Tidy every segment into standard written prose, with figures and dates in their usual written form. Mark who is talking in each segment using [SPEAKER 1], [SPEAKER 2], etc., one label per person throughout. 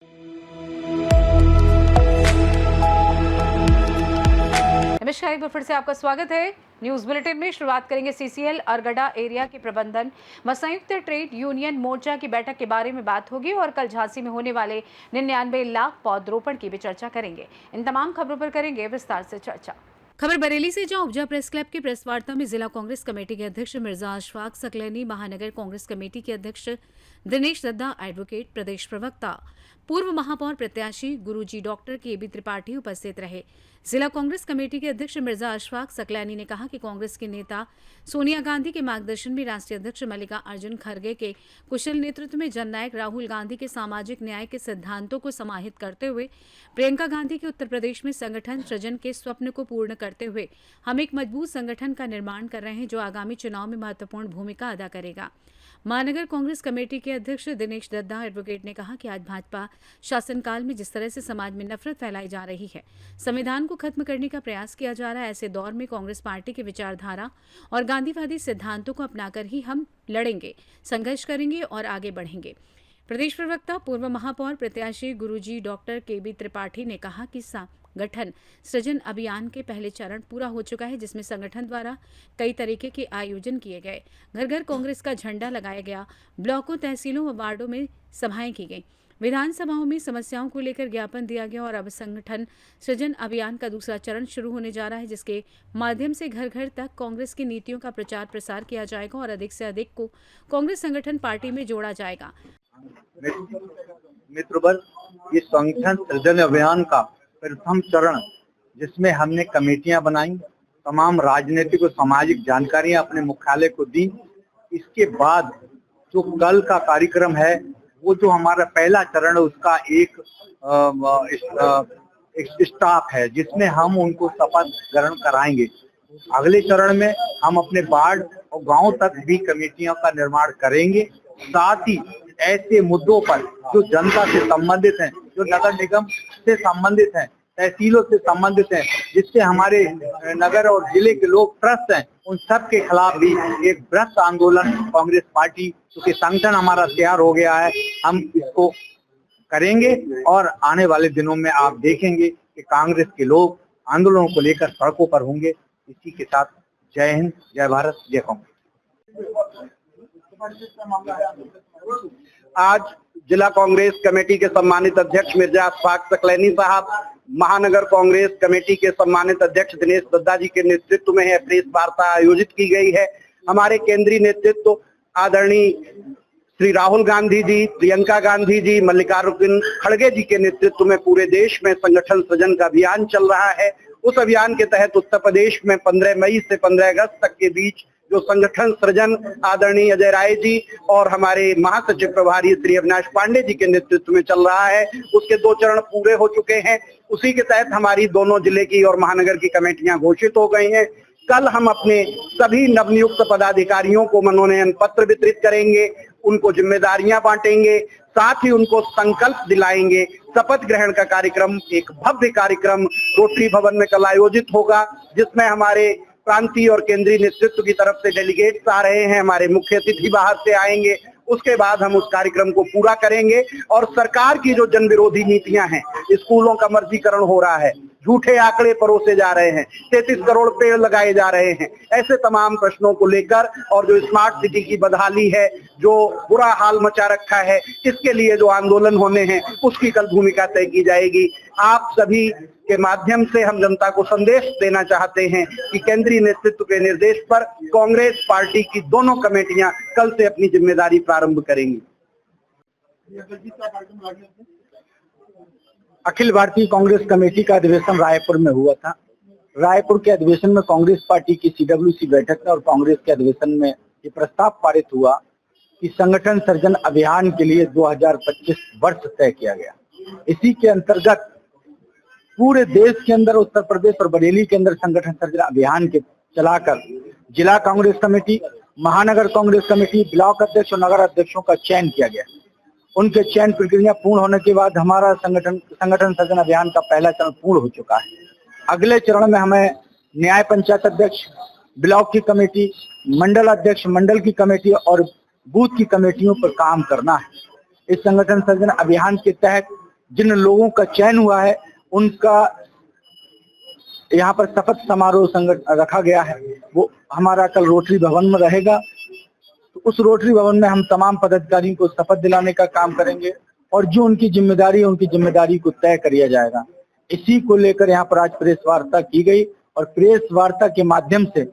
[SPEAKER 1] नमस्कार, एक बार फिर से आपका स्वागत है। न्यूज बुलेटिन में शुरुआत करेंगे सीसीएल अरगड़ा एरिया के प्रबंधन व संयुक्त ट्रेड यूनियन मोर्चा की बैठक के बारे में बात होगी और कल झांसी में होने वाले 99 लाख पौधरोपण की भी चर्चा करेंगे। इन तमाम खबरों पर करेंगे विस्तार से चर्चा। खबर बरेली से, जहां उपजा प्रेस क्लब की प्रेस वार्ता में जिला कांग्रेस कमेटी के अध्यक्ष मिर्जा अशफाक सकलैनी, महानगर कांग्रेस कमेटी के अध्यक्ष दिनेश दद्दा, एडवोकेट, प्रदेश प्रवक्ता, पूर्व महापौर प्रत्याशी गुरुजी डॉक्टर केबी त्रिपाठी उपस्थित रहे। जिला कांग्रेस कमेटी के अध्यक्ष मिर्जा अशफाक सकलैनी ने कहा कि कांग्रेस के नेता सोनिया गांधी के मार्गदर्शन में राष्ट्रीय अध्यक्ष मल्लिकार्जुन खड़गे के कुशल नेतृत्व में जननायक राहुल गांधी के सामाजिक न्याय के सिद्धांतों को समाहित करते हुए प्रियंका गांधी के उत्तर प्रदेश में संगठन सृजन के स्वप्न को पूर्ण करते हुए हम एक मजबूत संगठन का निर्माण कर रहे हैं, जो आगामी चुनाव में महत्वपूर्ण भूमिका अदा करेगा। महानगर कांग्रेस कमेटी के अध्यक्ष दिनेश दद्दा, एडवोकेट, ने कहा कि आज भाजपा शासनकाल में जिस तरह से समाज में नफरत फैलाई जा रही है, संविधान को खत्म करने का प्रयास किया जा रहा है, ऐसे दौर में कांग्रेस पार्टी की विचारधारा और गांधीवादी सिद्धांतों को अपनाकर ही हम लड़ेंगे, संघर्ष करेंगे और आगे बढ़ेंगे। प्रदेश प्रवक्ता, पूर्व महापौर प्रत्याशी गुरुजी डॉक्टर केबी त्रिपाठी ने कहा कि संगठन सृजन अभियान के पहले चरण पूरा हो चुका है, जिसमें संगठन द्वारा कई तरीके के आयोजन किए गए, घर घर कांग्रेस का झंडा लगाया गया, ब्लॉकों, तहसीलों व वार्डों में सभाएं की गई, विधानसभाओं में समस्याओं को लेकर ज्ञापन दिया गया और अब संगठन सृजन अभियान का दूसरा चरण शुरू होने जा रहा है, जिसके माध्यम से घर घर तक कांग्रेस की नीतियों का प्रचार प्रसार किया जाएगा और अधिक से अधिक को कांग्रेस संगठन पार्टी में जोड़ा जाएगा।
[SPEAKER 2] मित्रवर्ग, ये संगठन सृजन अभियान का प्रथम चरण, जिसमें हमने कमेटियां बनाई, तमाम राजनीतिक और सामाजिक जानकारियां अपने मुख्यालय को दी। इसके बाद जो कल का कार्यक्रम है, वो जो हमारा पहला चरण है, उसका एक स्टाफ है, जिसमें हम उनको शपथ ग्रहण कराएंगे। अगले चरण में हम अपने वार्ड और गांव तक भी कमेटियों का निर्माण करेंगे। साथ ही ऐसे मुद्दों पर जो जनता से संबंधित हैं, जो नगर निगम से संबंधित हैं, तहसीलों से संबंधित हैं, जिससे हमारे नगर और जिले के लोग त्रस्त हैं, उन सब के खिलाफ भी एक बृहत आंदोलन कांग्रेस पार्टी, क्योंकि संगठन हमारा तैयार हो गया है, हम इसको करेंगे और आने वाले दिनों में आप देखेंगे कि कांग्रेस के लोग आंदोलनों को लेकर सड़कों पर होंगे। इसी के साथ जय हिंद, जय भारत, जय कांग्रेस।
[SPEAKER 3] आज जिला कांग्रेस कमेटी के सम्मानित अध्यक्ष मिर्जा अशफाक सकलैनी साहब, महानगर कांग्रेस कमेटी के सम्मानित अध्यक्ष दिनेश दद्दा जी के नेतृत्व में प्रेस वार्ता आयोजित की गई है। हमारे केंद्रीय नेतृत्व आदरणीय श्री राहुल गांधी जी, प्रियंका गांधी जी, मल्लिकार्जुन खड़गे जी के नेतृत्व में पूरे देश में संगठन सृजन का अभियान चल रहा है। उस अभियान के तहत उत्तर प्रदेश में 15 मई से 15 अगस्त तक के बीच जो संगठन सृजन आदरणीय अजय राय जी और हमारे महासचिव प्रभारी श्री अविनाश पांडे जी के नेतृत्व में चल रहा है, उसके 2 चरण पूरे हो चुके हैं। उसी के तहत हमारी दोनों जिले की और महानगर की कमेटियां घोषित हो गई हैं। कल हम अपने सभी नवनियुक्त पदाधिकारियों को मनोनयन पत्र वितरित करेंगे, उनको जिम्मेदारियां बांटेंगे, साथ ही उनको संकल्प दिलाएंगे। शपथ ग्रहण का कार्यक्रम, एक भव्य कार्यक्रम रोटरी भवन में कल आयोजित होगा, जिसमें हमारे प्रांतीय और केंद्रीय नेतृत्व की तरफ से डेलीगेट्स आ रहे हैं, हमारे मुख्य अतिथि बाहर से आएंगे। उसके बाद हम उस कार्यक्रम को पूरा करेंगे और सरकार की जो जन विरोधी नीतियां हैं, स्कूलों का मर्जीकरण हो रहा है, झूठे आंकड़े परोसे जा रहे हैं, 33 करोड़ पेड़ लगाए जा रहे हैं, ऐसे तमाम प्रश्नों को लेकर और जो स्मार्ट सिटी की बदहाली है, जो बुरा हाल मचा रखा है, इसके लिए जो आंदोलन होने हैं, उसकी कल भूमिका तय की जाएगी। आप सभी के माध्यम से हम जनता को संदेश देना चाहते हैं कि केंद्रीय नेतृत्व के निर्देश पर कांग्रेस पार्टी की दोनों कमेटियां कल से अपनी जिम्मेदारी प्रारंभ करेंगी।
[SPEAKER 2] अखिल भारतीय कांग्रेस कमेटी का अधिवेशन रायपुर में हुआ था। रायपुर के अधिवेशन में कांग्रेस पार्टी की CWC बैठक में और कांग्रेस के अधिवेशन में ये प्रस्ताव पारित हुआ कि संगठन सृजन अभियान के लिए 2025 वर्ष तय किया गया। इसी के अंतर्गत पूरे देश के अंदर, उत्तर प्रदेश और बरेली के अंदर संगठन सृजन अभियान के चलाकर जिला कांग्रेस कमेटी, महानगर कांग्रेस कमेटी, ब्लॉक अध्यक्ष और नगर अध्यक्षों का चयन किया गया। उनके चयन प्रक्रिया पूर्ण होने के बाद हमारा संगठन सृजन अभियान का पहला चरण पूर्ण हो चुका है। अगले चरण में हमें न्याय पंचायत अध्यक्ष, ब्लॉक की कमेटी, मंडल अध्यक्ष, मंडल की कमेटी और बूथ की कमेटियों पर काम करना है। इस संगठन सृजन अभियान के तहत जिन लोगों का चयन हुआ है उनका यहाँ पर शपथ समारोह रखा गया है। वो हमारा कल रोटरी भवन में रहेगा। तो उस रोटरी भवन में हम तमाम पदाधिकारियों को शपथ दिलाने का काम करेंगे और जो उनकी जिम्मेदारी है उनकी जिम्मेदारी को तय किया जाएगा। इसी को लेकर यहाँ पर आज प्रेस वार्ता की गई और प्रेस वार्ता के माध्यम से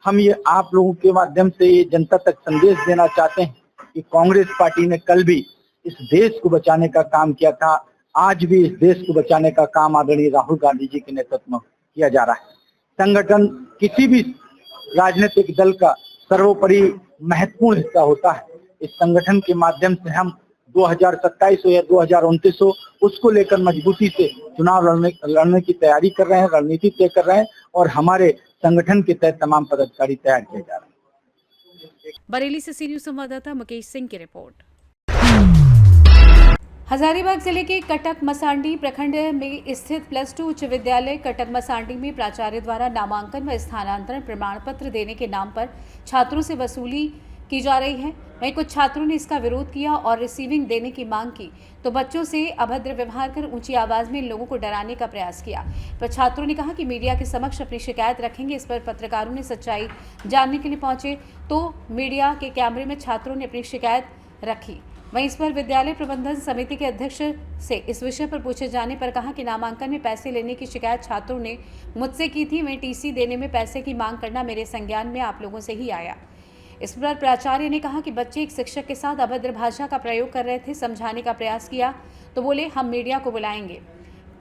[SPEAKER 2] हम ये आप लोगों के माध्यम से ये जनता तक संदेश देना चाहते हैं कि कांग्रेस पार्टी ने कल भी इस देश को बचाने का काम किया था, आज भी इस देश को बचाने का काम आदरणीय राहुल गांधी जी के नेतृत्व में किया जा रहा है। संगठन किसी भी राजनीतिक दल का सर्वोपरि महत्वपूर्ण हिस्सा होता है। इस संगठन के माध्यम से हम 2027 हो या 2029 हो, उसको लेकर मजबूती से चुनाव लड़ने की तैयारी कर रहे हैं, रणनीति तय कर रहे हैं और हमारे संगठन के तहत तमाम पदाधिकारी तैयार किए जा रहे हैं।
[SPEAKER 1] बरेली से सी न्यूज संवाददाता मुकेश सिंह की रिपोर्ट। हजारीबाग जिले के कटक मसांडी प्रखंड में स्थित +2 उच्च विद्यालय कटक मसांडी में प्राचार्य द्वारा नामांकन व स्थानांतरण प्रमाण पत्र देने के नाम पर छात्रों से वसूली की जा रही है। वहीं कुछ छात्रों ने इसका विरोध किया और रिसीविंग देने की मांग की तो बच्चों से अभद्र व्यवहार कर ऊंची आवाज में इन लोगों को डराने का प्रयास किया। पर छात्रों ने कहा कि मीडिया के समक्ष अपनी शिकायत रखेंगे। इस पर पत्रकारों ने सच्चाई जानने के लिए पहुंचे तो मीडिया के कैमरे में छात्रों ने अपनी शिकायत रखी। वहीं इस पर विद्यालय प्रबंधन समिति के अध्यक्ष से इस विषय पर पूछे जाने पर कहा कि नामांकन में पैसे लेने की शिकायत छात्रों ने मुझसे की थी। वहीं टीसी देने में पैसे की मांग करना मेरे संज्ञान में आप लोगों से ही आया। इस पर प्राचार्य ने कहा कि बच्चे एक शिक्षक के साथ अभद्र भाषा का प्रयोग कर रहे थे। समझाने का प्रयास किया तो बोले हम मीडिया को बुलाएंगे।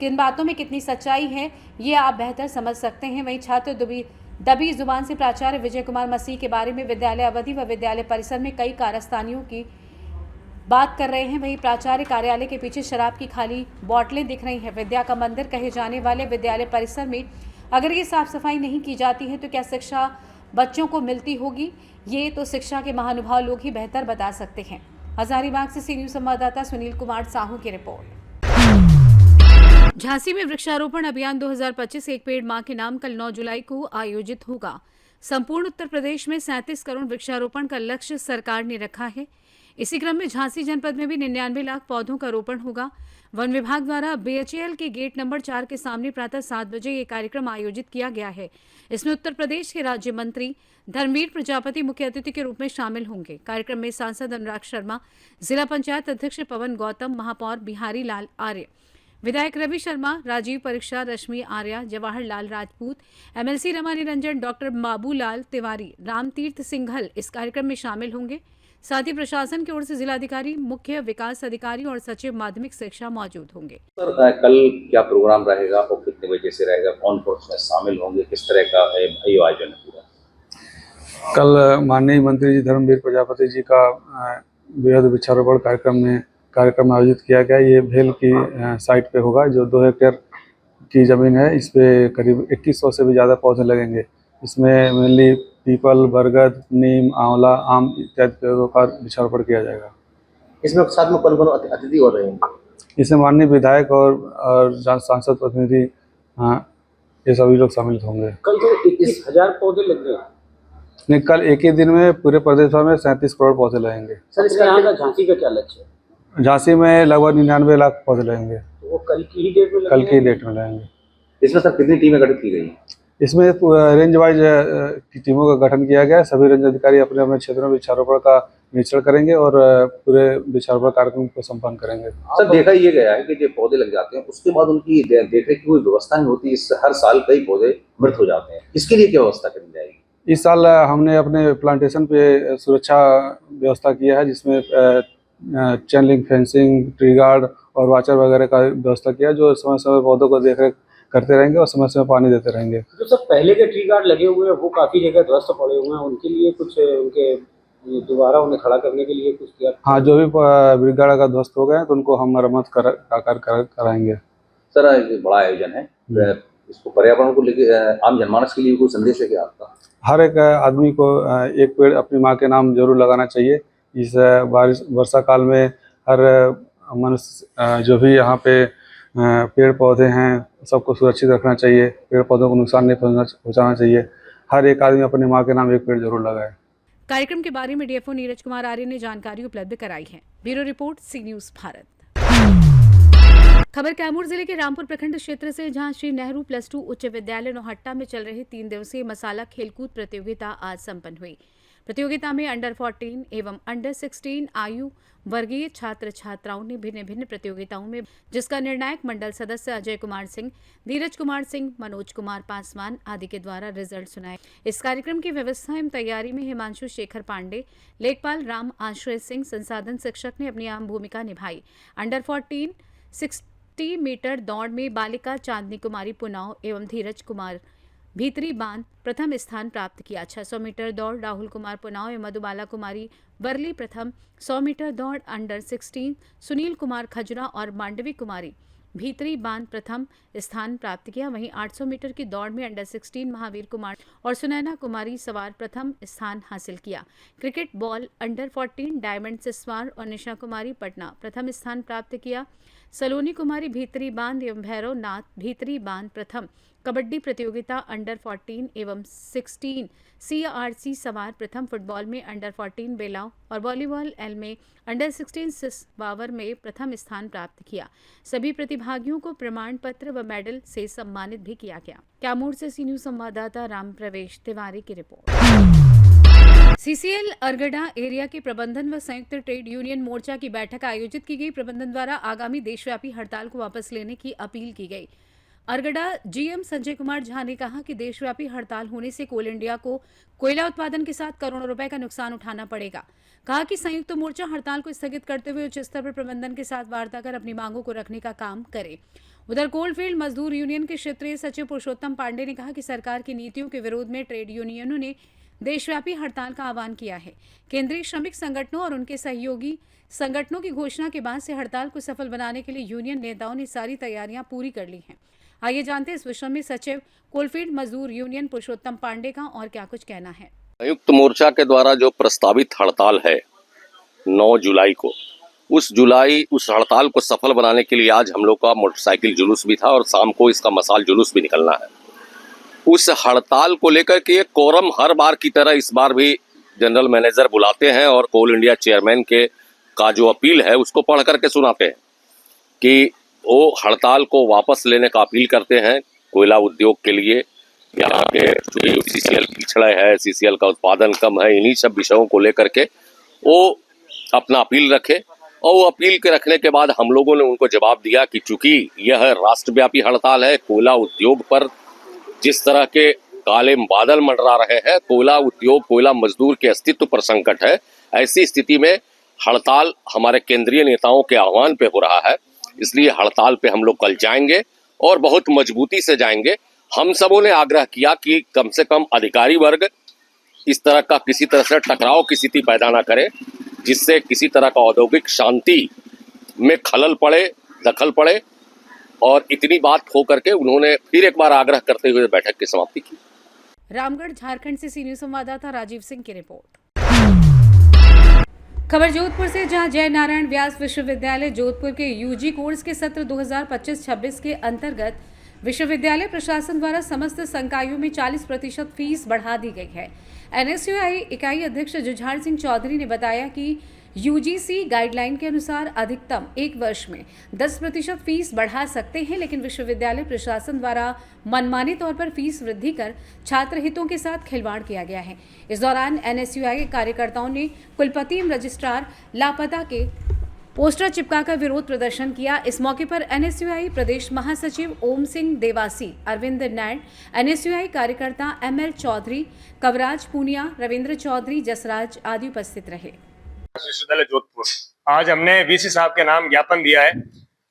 [SPEAKER 1] किन बातों में कितनी सच्चाई है ये आप बेहतर समझ सकते हैं। वहीं छात्र दबी जुबान से प्राचार्य विजय कुमार मसीह के बारे में विद्यालय अवधि व विद्यालय परिसर में कई कारस्तानियों की बात कर रहे हैं। वहीं प्राचार्य कार्यालय के पीछे शराब की खाली बोतलें दिख रही हैं। विद्या का मंदिर कहे जाने वाले विद्यालय परिसर में अगर ये साफ सफाई नहीं की जाती है तो क्या शिक्षा बच्चों को मिलती होगी, ये तो शिक्षा के महानुभाव लोग ही बेहतर बता सकते हैं। हजारीबाग से सी न्यूज संवाददाता सुनील कुमार साहू की रिपोर्ट। झांसी में वृक्षारोपण अभियान 2025 एक पेड़ मां के नाम कल 9 जुलाई को आयोजित होगा। संपूर्ण उत्तर प्रदेश में 37 करोड़ वृक्षारोपण का लक्ष्य सरकार ने रखा है। इसी क्रम में झांसी जनपद में भी 99 लाख पौधों का रोपण होगा। वन विभाग द्वारा BHEL के गेट नंबर 4 के सामने प्रातः 7 बजे ये कार्यक्रम आयोजित किया गया है। इसमें उत्तर प्रदेश के राज्य मंत्री धर्मवीर प्रजापति मुख्य अतिथि के रूप में शामिल होंगे। कार्यक्रम में सांसद अनुराग शर्मा, जिला पंचायत अध्यक्ष पवन गौतम, महापौर बिहारी लाल आर्य, विधायक रवि शर्मा, राजीव परीक्षा, रश्मि आर्या, जवाहर लाल राजपूत, MLC रमा निरंजन, डॉक्टर बाबूलाल तिवारी, रामतीर्थ सिंघल इस कार्यक्रम में शामिल होंगे। साथ ही प्रशासन की ओर से जिलाधिकारी, मुख्य विकास अधिकारी और सचिव माध्यमिक शिक्षा मौजूद होंगे।
[SPEAKER 4] सर, कल क्या प्रोग्राम रहेगा और कितने बजे से रहेगा, कौन कौन उसमें शामिल होंगे, किस तरह का आयोजन है पूरा?
[SPEAKER 5] कल माननीय मंत्री जी धर्मवीर प्रजापति जी का बेहद वृक्षारोपण कार्यक्रम आयोजित किया गया। ये भेल की साइट पे होगा जो 2 हेक्टेयर की ज़मीन है। इस पे करीब 2100 से भी ज़्यादा पौधे लगेंगे। इसमें मेनली पीपल, बरगद, नीम, आंवला, आम इत्यादि पेड़ों का वृक्षारोपण किया जाएगा।
[SPEAKER 4] इसमें साथ में कौन-कौन अतिथि हो रहे हैं?
[SPEAKER 5] इसमें माननीय विधायक और सांसद प्रतिनिधि ये सभी लोग शामिल होंगे।
[SPEAKER 4] कल तो 21,000 पौधे लग गए।
[SPEAKER 5] नहीं, कल एक ही दिन में पूरे प्रदेश भर में 37 करोड़ पौधे लगेंगे।
[SPEAKER 4] सर, इसका यहाँ का झांसी का क्या लक्ष्य है?
[SPEAKER 5] झांसी में लगभग 99 लाख पौधे लगेंगे।
[SPEAKER 4] तो वो कल की ही डेट में
[SPEAKER 5] कल की डेट में लगेंगे।
[SPEAKER 4] इसमें सर कितनी टीमें गठित की गई हैं?
[SPEAKER 5] इसमें रेंज वाइज टीमों का गठन किया गया है। सभी रेंज अधिकारी अपने अपने क्षेत्रों में वृक्षारोपण का निरीक्षण करेंगे और पूरे वृक्षारोपण कार्यक्रम को संपन्न करेंगे।
[SPEAKER 4] सर, देखा ये गया है कि जो पौधे लग जाते हैं उसके बाद उनकी देखरेख की कोई व्यवस्था नहीं होती। हर साल कई पौधे मृत हो जाते हैं। इसके लिए क्या व्यवस्था करनी जाएगी?
[SPEAKER 5] इस साल हमने अपने प्लांटेशन पे सुरक्षा व्यवस्था किया है, जिसमें chain link fencing, tree guard और वाचर वगैरह का व्यवस्था किया, जो समय समय पौधों को देखरेख करते रहेंगे और समय समय पानी देते रहेंगे।
[SPEAKER 6] जो सब पहले के ट्री गार्ड लगे हुए हैं वो काफी जगह ध्वस्त पड़े हुए हैं, उनके लिए कुछ उनके दोबारा उन्हें खड़ा करने के लिए कुछ किया?
[SPEAKER 5] हाँ, जो भी ब्रिक गार्ड का ध्वस्त हो गए हैं तो उनको हम मरम्मत कराएंगे।
[SPEAKER 4] सर, एक बड़ा आयोजन है, इसको पर्यावरण को लेकर आम जनमानस के लिए कोई संदेश है क्या आपका?
[SPEAKER 5] हर एक आदमी को एक पेड़ अपनी माँ के नाम जरूर लगाना चाहिए। इस वर्षा काल में हर मनुष्य जो भी यहाँ पे पेड़ पौधे हैं सबको सुरक्षित रखना चाहिए। पेड़ पौधों को नुकसान नहीं पहुँचाना चाहिए। हर एक आदमी अपनी माँ के नाम एक पेड़ जरूर लगाए।
[SPEAKER 1] कार्यक्रम के बारे में DFO नीरज कुमार आर्य ने जानकारी उपलब्ध कराई है। ब्यूरो रिपोर्ट, सी न्यूज भारत। खबर कैमूर जिले के रामपुर प्रखंड क्षेत्र से, जहां श्री नेहरू +2 उच्च विद्यालय नौहट्टा में चल रही 3 दिवसीय मसाला खेलकूद प्रतियोगिता आज संपन्न हुई। प्रतियोगिता में अंडर 14 एवं अंडर 16 आयु वर्गीय छात्र छात्राओं ने भिन्न भिन्न प्रतियोगिताओं में, जिसका निर्णायक मंडल सदस्य अजय कुमार सिंह, धीरज कुमार सिंह, मनोज कुमार पासवान आदि के द्वारा रिजल्ट सुनाए। इस कार्यक्रम की व्यवस्था एवं तैयारी में हिमांशु शेखर पांडे, लेखपाल राम आश्रय सिंह, संसाधन शिक्षक ने अपनी अहम भूमिका निभाई। अंडर 14 60 मीटर दौड़ में बालिका चांदनी कुमारी पुनाव एवं धीरज कुमार भीतरी बांध प्रथम स्थान प्राप्त किया। 600 मीटर दौड़ राहुल कुमार पुनाव एवं मधुबाला कुमारी वर्ली प्रथम, 100 मीटर दौड़ अंडर 16 सुनील कुमार खजुरा और मांडवी कुमारी भीतरी बांध प्रथम स्थान प्राप्त किया। वहीं 800 मीटर की दौड़ में अंडर 16 महावीर कुमार और सुनैना कुमारी सवार प्रथम स्थान हासिल किया। क्रिकेट बॉल अंडर 14 डायमंड सिस्वार और निशा कुमारी पटना प्रथम स्थान प्राप्त किया। सलोनी कुमारी भीतरी बांध एवं भैरव नाथ भीतरी बांध प्रथम। कबड्डी प्रतियोगिता अंडर 14 एवं 16 CRC सवार प्रथम। फुटबॉल में अंडर 14 बेलाव और वॉलीबॉल एल में अंडर 16 सिसवावर में प्रथम स्थान प्राप्त किया। सभी प्रतिभागियों को प्रमाण पत्र व मेडल से सम्मानित भी किया गया। कैमूर से सी न्यूज संवाददाता राम प्रवेश तिवारी की रिपोर्ट। CCL अरगड़ा एरिया के प्रबंधन व संयुक्त ट्रेड यूनियन मोर्चा की बैठक आयोजित की गई। प्रबंधन द्वारा आगामी देशव्यापी हड़ताल को वापस लेने की अपील की गई। अरगड़ा GM संजय कुमार झा ने कहा कि देशव्यापी हड़ताल होने से कोल इंडिया को कोयला उत्पादन के साथ करोड़ों रुपए का नुकसान उठाना पड़ेगा। कहा कि संयुक्त मोर्चा हड़ताल को स्थगित करते हुए उच्च स्तर पर प्रबंधन के साथ वार्ता कर अपनी मांगों को रखने का काम करे। उधर कोलफील्ड मजदूर यूनियन के क्षेत्रीय सचिव पुरुषोत्तम पांडे ने कहा कि सरकार की नीतियों के विरोध में ट्रेड यूनियनों ने देशव्यापी हड़ताल का आह्वान किया है। केंद्रीय श्रमिक संगठनों और उनके सहयोगी संगठनों की घोषणा के बाद से हड़ताल को सफल बनाने के लिए यूनियन नेताओं ने सारी तैयारियां पूरी कर ली हैं। आइए जानते हैं इस विषय में सचिव कोलफील्ड मजदूर यूनियन पुरुषोत्तम पांडे का और क्या कुछ कहना है।
[SPEAKER 7] संयुक्त मोर्चा के द्वारा जो प्रस्तावित हड़ताल है 9 जुलाई को, उस हड़ताल को सफल बनाने के लिए आज हम लोग का मोटरसाइकिल जुलूस भी था और शाम को इसका मसाल जुलूस भी निकलना है। उस हड़ताल को लेकर के कोरम हर बार की तरह इस बार भी जनरल मैनेजर बुलाते हैं और कोल इंडिया चेयरमैन का जो अपील है उसको पढ़ करके सुनाते हैं कि वो हड़ताल को वापस लेने का अपील करते हैं। कोयला उद्योग के लिए यहाँ के CCL पिछड़ा है, CCL का उत्पादन कम है, इन्हीं सब विषयों को लेकर के वो अपना अपील रखे। और वो अपील के रखने के बाद हम लोगों ने उनको जवाब दिया कि चूंकि यह राष्ट्रव्यापी हड़ताल है, कोयला उद्योग पर जिस तरह के काले बादल मंडरा रहे हैं, कोयला उद्योग कोयला मजदूर के अस्तित्व पर संकट है। ऐसी स्थिति में हड़ताल हमारे केंद्रीय नेताओं के आह्वान पे हो रहा है, इसलिए हड़ताल पे हम लोग कल जाएंगे और बहुत मजबूती से जाएंगे। हम सबों ने आग्रह किया कि कम से कम अधिकारी वर्ग इस तरह का किसी तरह से टकराव की स्थिति पैदा ना करे, जिससे किसी तरह का औद्योगिक शांति में खलल पड़े, दखल पड़े। और इतनी बात हो करके उन्होंने फिर एक बार आग्रह करते हुए बैठक की समाप्ति की।
[SPEAKER 1] रामगढ़ झारखंड से सी न्यूज संवाददाता राजीव सिंह की रिपोर्ट। खबर जोधपुर से, जहां जय नारायण व्यास विश्वविद्यालय जोधपुर के UG कोर्स के सत्र 2025-26 के अंतर्गत विश्वविद्यालय प्रशासन द्वारा समस्त संकायों में 40% फीस बढ़ा दी गई है। NSUI इकाई अध्यक्ष जुझार सिंह चौधरी ने बताया कि UGC गाइडलाइन के अनुसार अधिकतम 1 वर्ष में 10% फीस बढ़ा सकते हैं, लेकिन विश्वविद्यालय प्रशासन द्वारा मनमानी तौर पर फीस वृद्धि कर छात्र हितों के साथ खिलवाड़ किया गया है। इस दौरान NSUI के कार्यकर्ताओं ने कुलपति एवं रजिस्ट्रार लापता के पोस्टर चिपकाकर विरोध प्रदर्शन किया। इस मौके पर NSUI प्रदेश महासचिव ओम सिंह देवासी, अरविंद नायड, NSUI कार्यकर्ता ML चौधरी, कवराज पूनिया, रविंद्र चौधरी, जसराज आदि उपस्थित रहे।
[SPEAKER 8] विश्वविद्यालय जोधपुर, आज हमने VC साहब के नाम ज्ञापन दिया है।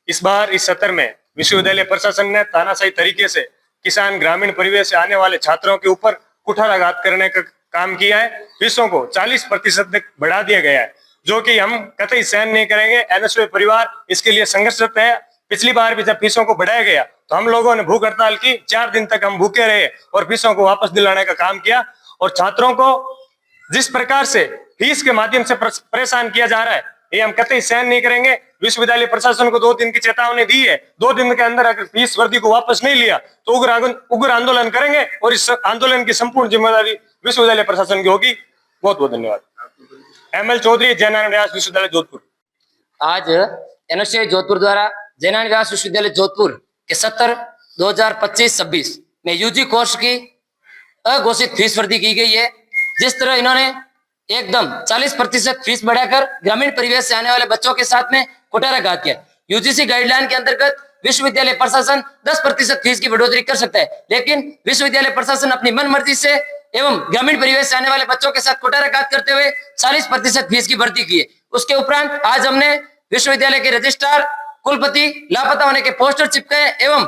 [SPEAKER 8] इस बार इस सत्र में विश्वविद्यालय प्रशासन ने तानाशाही तरीके से किसान ग्रामीण परिवेश से आने वाले छात्रों के ऊपर कुठाराघात करने का काम किया है। फीसों को 40% तक बढ़ा दिया गया है, जो कि हम कतई सहन नहीं करेंगे। NSUI परिवार इसके लिए संघर्षरत है। पिछली बार भी जब फीसों को बढ़ाया गया तो हम लोगों ने भूख हड़ताल की, 4 दिन तक हम भूखे रहे और फीसों को वापस दिलाने का काम किया। और छात्रों को जिस प्रकार से फीस के माध्यम से परेशान किया जा रहा है, ये हम कतई सहन नहीं करेंगे। विश्वविद्यालय प्रशासन को 2 दिन की चेतावनी दी है। 2 दिन के अंदर अगर फीस वृद्धि को वापस नहीं लिया तो उग्र आंदोलन करेंगे और इस आंदोलन की संपूर्ण जिम्मेदारी विश्वविद्यालय प्रशासन की होगी। बहुत बहुत धन्यवाद। ML चौधरी, जय नारायण व्यास विश्वविद्यालय जोधपुर।
[SPEAKER 9] आज NSUI जोधपुर द्वारा जयनारायण व्यास विश्वविद्यालय जोधपुर के सत्र 2025-26 में यूजी कोर्स की अघोषित फीस वृद्धि की गई है। जिस तरह इन्होंने एकदम 40% फीस बढ़ाकर ग्रामीण परिवेश से आने वाले बच्चों के साथ में कुठाराघात किया। यूजीसी गाइडलाइन के अंतर्गत विश्वविद्यालय प्रशासन 10% फीस की बढ़ोतरी कर सकता है, लेकिन विश्वविद्यालय प्रशासन अपनी मनमर्जी से एवं ग्रामीण परिवेश से आने वाले बच्चों के साथ कुठाराघात करते हुए 40% फीस की भर्ती की है। उसके उपरांत आज हमने विश्वविद्यालय के रजिस्ट्रार, कुलपति लापता होने के पोस्टर चिपकाए एवं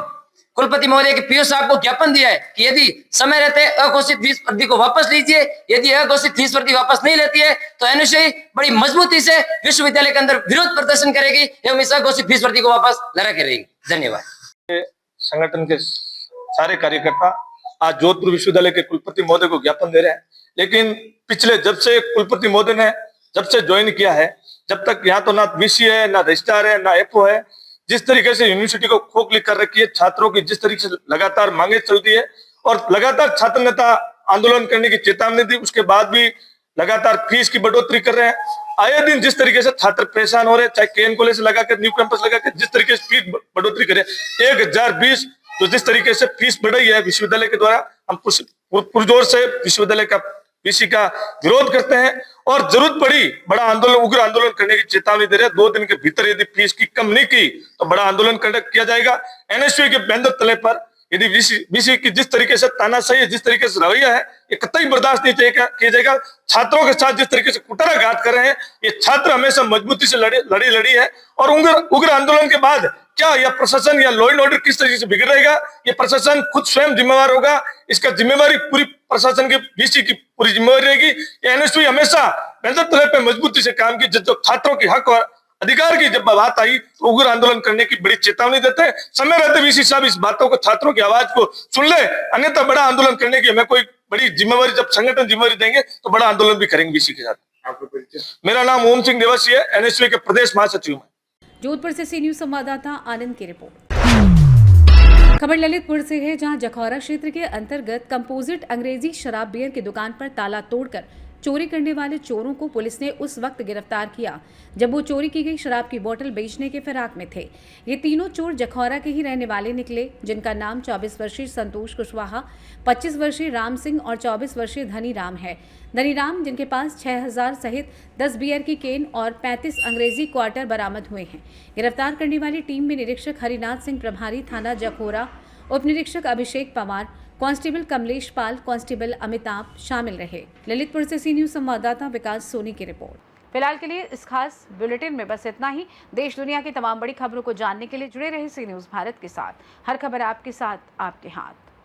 [SPEAKER 9] कुलपति महोदय के पीओ साहब को ज्ञापन दिया है कि यदि समय रहते अघोषित फीस वृद्धि को वापस लीजिए। यदि अघोषित फीस वृद्धि वापस नहीं लेती है तो एनएसयूआई बड़ी मजबूती से विश्वविद्यालय के अंदर विरोध प्रदर्शन करेगी एवं इस अघोषित फीस वृद्धि को वापस लड़ा करेगी। धन्यवाद।
[SPEAKER 8] संगठन के सारे कार्यकर्ता आज जोधपुर विश्वविद्यालय के कुलपति महोदय को ज्ञापन दे रहे हैं, लेकिन पिछले जब से कुलपति महोदय ने जब से ज्वाइन किया है, जब तक यहाँ तो ना वीसी है, ना रजिस्ट्रार है, ना एफओ है, जिस तरीके से यूनिवर्सिटी को खोखली कर रखी है, छात्रों की जिस तरीके से लगातार मांगे चलती है और लगातार छात्र नेता आंदोलन करने की चेतावनी दी, उसके बाद भी लगातार फीस की बढ़ोतरी कर रहे हैं। आए दिन जिस तरीके से छात्र परेशान हो रहे हैं, चाहे केएन कॉलेज से लगाकर न्यू कैंपस लगाकर जिस तरीके से फीस बढ़ोतरी करे 1020 तो जिस तरीके से फीस बढ़ी है विश्वविद्यालय के द्वारा, हम पुरजोर से विश्वविद्यालय का वीसी का विरोध करते हैं और जरूरत पड़ी बड़ा आंदोलन, उग्र आंदोलन करने की चेतावनी दे रहे हैं। 2 दिन के भीतर यदि फीस की कम नहीं की तो बड़ा आंदोलन कंडक्ट किया जाएगा। एनएसयूआई के बैनर तले पर यदि वीसी की जिस तरीके से तानाशाही है, जिस तरीके से रवैया है, ये कतई बर्दाश्त नहीं किया जाएगा। छात्रों के साथ जिस तरीके से कुठाराघात कर रहे हैं, ये छात्र हमेशा मजबूती से लड़ी है और उग्र आंदोलन के बाद क्या यह प्रशासन या लॉ एंड ऑर्डर किस तरीके से बिगड़ रहेगा, ये प्रशासन खुद स्वयं जिम्मेवार होगा। इसका जिम्मेवारी पूरी प्रशासन की वीसी की पूरी जिम्मेवारी रहेगी। एनएसयूआई हमेशा बेहतर तौर पर मजबूती से काम की, जब छात्रों की हक और अधिकार की जब बात आई तो उग्र आंदोलन करने की बड़ी चेतावनी देते हैं। समय रहते वीसी साहब इस बातों को, छात्रों की आवाज को सुन ले, अन्यथा बड़ा आंदोलन करने की हमें कोई बड़ी जिम्मेवारी, जब संगठन जिम्मेवारी देंगे तो बड़ा आंदोलन भी करेंगे वीसी के साथ। मेरा नाम ओम सिंह देवासी है, एनएसयूआई के प्रदेश महासचिव हूँ।
[SPEAKER 1] जोधपुर से सी न्यूज संवाददाता आनंद की रिपोर्ट। खबर ललितपुर से है, जहां जखौरा क्षेत्र के अंतर्गत कंपोजिट अंग्रेजी शराब बियर की दुकान पर ताला तोड़कर चोरी करने वाले चोरों को पुलिस ने उस वक्त गिरफ्तार किया जब वो चोरी की गई शराब की बोतल बेचने के फिराक में थे। ये तीनों चोर जखौरा के ही रहने वाले निकले, जिनका नाम 24 वर्षीय संतोष कुशवाहा, 25 वर्षीय राम सिंह और 24 वर्षीय धनी राम है। धनी राम, जिनके पास 6000 सहित 10 बियर की केन और 35 अंग्रेजी क्वार्टर बरामद हुए हैं। गिरफ्तार करने वाली टीम में निरीक्षक हरिनाथ सिंह प्रभारी थाना जखौरा, उप निरीक्षक अभिषेक पवार, कांस्टेबल कमलेश पाल, कांस्टेबल अमिताभ शामिल रहे। ललितपुर से सी न्यूज संवाददाता विकास सोनी की रिपोर्ट। फिलहाल के लिए इस खास बुलेटिन में बस इतना ही। देश दुनिया की तमाम बड़ी खबरों को जानने के लिए जुड़े रहे सी न्यूज भारत के साथ। हर खबर आपके साथ, आपके हाथ।